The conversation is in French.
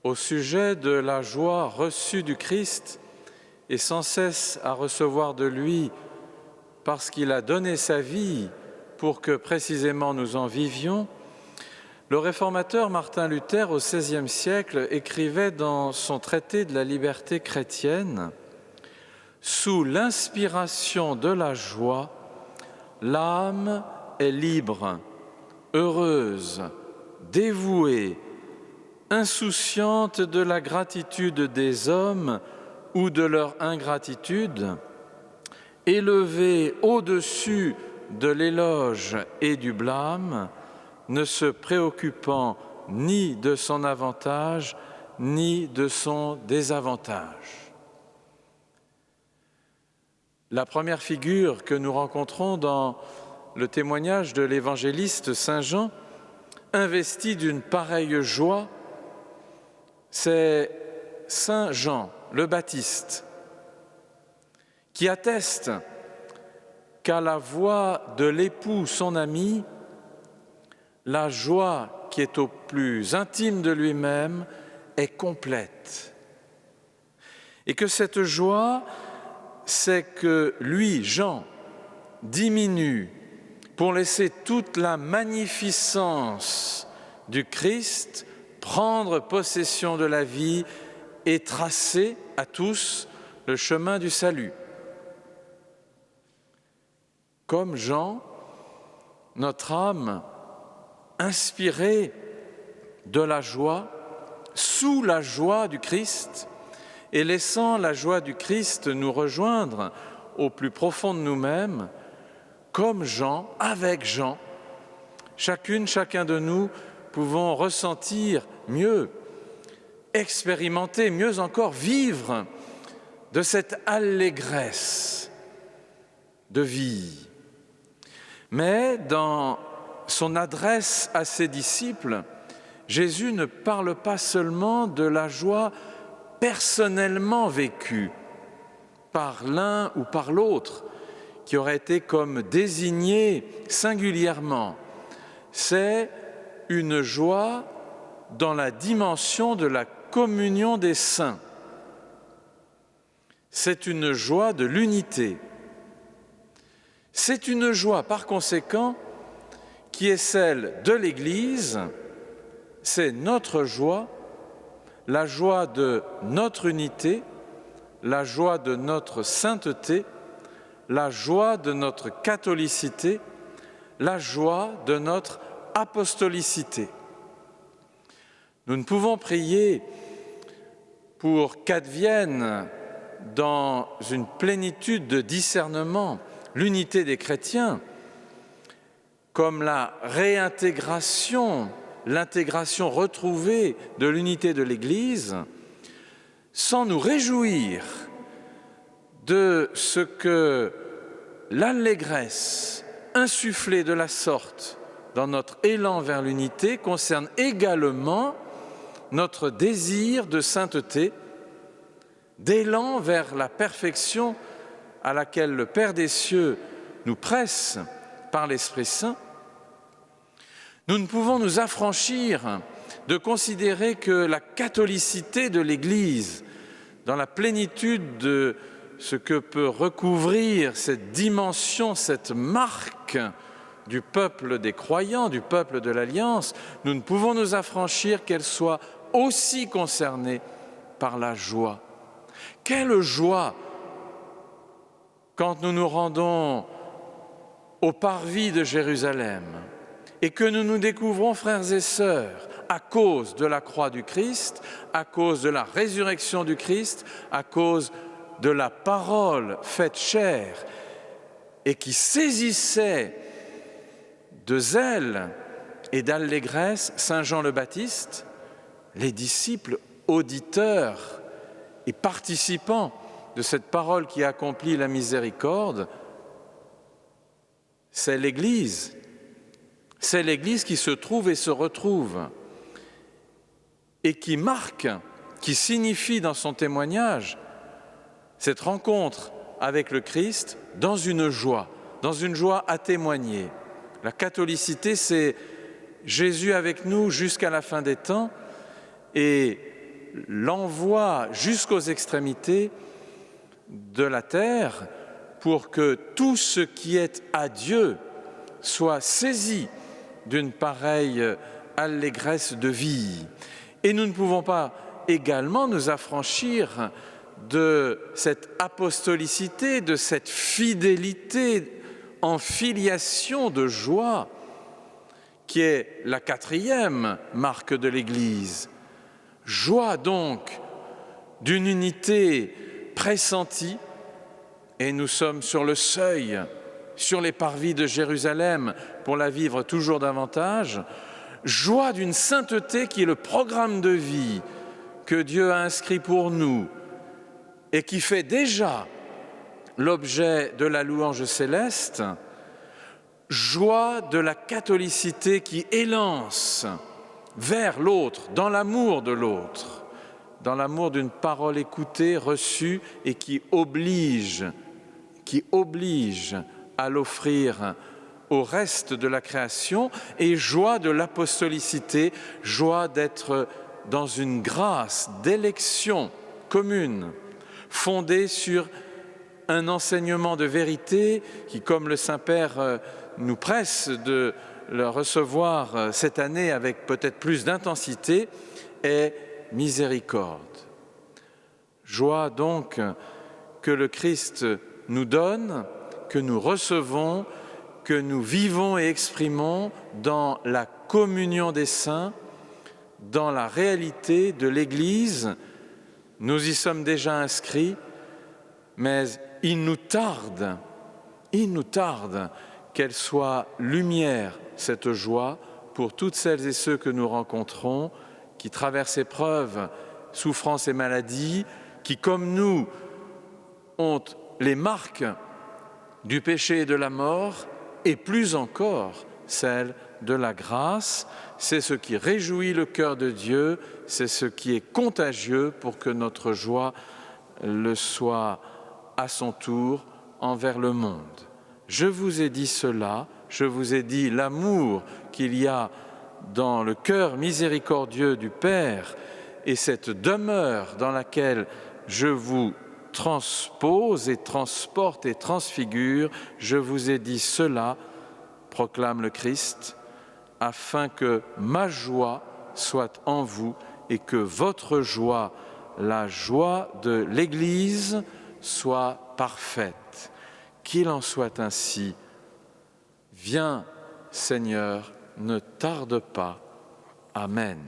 au sujet de la joie reçue du Christ et sans cesse à recevoir de lui parce qu'il a donné sa vie pour que précisément nous en vivions, le réformateur Martin Luther au XVIe siècle écrivait dans son traité de la liberté chrétienne « Sous l'inspiration de la joie, l'âme est libre, heureuse, dévouée, insouciante de la gratitude des hommes ou de leur ingratitude, élevée au-dessus de l'éloge et du blâme, ne se préoccupant ni de son avantage ni de son désavantage. » La première figure que nous rencontrons dans le témoignage de l'évangéliste Saint Jean, investi d'une pareille joie, c'est Saint Jean le Baptiste, qui atteste qu'à la voix de l'époux, son ami, la joie qui est au plus intime de lui-même est complète. Et que cette joie, c'est que lui, Jean, diminue pour laisser toute la magnificence du Christ prendre possession de la vie et tracer à tous le chemin du salut. Comme Jean, notre âme, inspirée de la joie, sous la joie du Christ, et laissant la joie du Christ nous rejoindre au plus profond de nous-mêmes, comme Jean, avec Jean, chacun de nous pouvons ressentir mieux, expérimenter, mieux encore vivre de cette allégresse de vie. Mais dans son adresse à ses disciples, Jésus ne parle pas seulement de la joie personnellement vécue par l'un ou par l'autre, qui aurait été comme désigné singulièrement. C'est une joie dans la dimension de la communion des saints. C'est une joie de l'unité. C'est une joie, par conséquent, qui est celle de l'Église, c'est notre joie, la joie de notre unité, la joie de notre sainteté, la joie de notre catholicité, la joie de notre apostolicité. Nous ne pouvons prier pour qu'advienne dans une plénitude de discernement l'unité des chrétiens, comme la réintégration, l'intégration retrouvée de l'unité de l'Église, sans nous réjouir de ce que l'allégresse insufflée de la sorte dans notre élan vers l'unité concerne également notre désir de sainteté, d'élan vers la perfection à laquelle le Père des cieux nous presse par l'Esprit Saint. Nous ne pouvons nous affranchir de considérer que la catholicité de l'Église, dans la plénitude de ce que peut recouvrir cette dimension, cette marque du peuple des croyants, du peuple de l'Alliance, nous ne pouvons nous affranchir qu'elle soit aussi concernée par la joie. Quelle joie quand nous nous rendons au parvis de Jérusalem et que nous nous découvrons, frères et sœurs, à cause de la croix du Christ, à cause de la résurrection du Christ, à cause de la parole faite chair et qui saisissait de zèle et d'allégresse Saint Jean le Baptiste, les disciples auditeurs et participants de cette parole qui accomplit la miséricorde. C'est l'Église qui se trouve et se retrouve et qui marque, qui signifie dans son témoignage cette rencontre avec le Christ dans une joie à témoigner. La catholicité, c'est Jésus avec nous jusqu'à la fin des temps et l'envoie jusqu'aux extrémités de la terre pour que tout ce qui est à Dieu soit saisi d'une pareille allégresse de vie. Et nous ne pouvons pas également nous affranchir de cette apostolicité, de cette fidélité en filiation de joie, qui est la 4e marque de l'Église. Joie donc d'une unité pressentie, et nous sommes sur le seuil, sur les parvis de Jérusalem, pour la vivre toujours davantage. Joie d'une sainteté qui est le programme de vie que Dieu a inscrit pour nous et qui fait déjà l'objet de la louange céleste. Joie de la catholicité qui élance vers l'autre, dans l'amour de l'autre, dans l'amour d'une parole écoutée, reçue et qui oblige à l'offrir au reste de la création, et joie de l'apostolicité, joie d'être dans une grâce d'élection commune, fondée sur un enseignement de vérité qui, comme le Saint-Père nous presse de le recevoir cette année avec peut-être plus d'intensité, est miséricorde. Joie donc que le Christ nous donne, que nous recevons, que nous vivons et exprimons dans la communion des saints, dans la réalité de l'Église. Nous y sommes déjà inscrits, mais il nous tarde qu'elle soit lumière, cette joie, pour toutes celles et ceux que nous rencontrons, qui traversent épreuves, souffrances et maladies, qui, comme nous, ont les marques du péché et de la mort, et plus encore celle de la grâce. C'est ce qui réjouit le cœur de Dieu, c'est ce qui est contagieux pour que notre joie le soit à son tour envers le monde. Je vous ai dit cela, je vous ai dit l'amour qu'il y a dans le cœur miséricordieux du Père et cette demeure dans laquelle je vous transpose et transporte et transfigure. Je vous ai dit cela, proclame le Christ, afin que ma joie soit en vous et que votre joie, la joie de l'Église, soit parfaite. Qu'il en soit ainsi. Viens, Seigneur, ne tarde pas. Amen.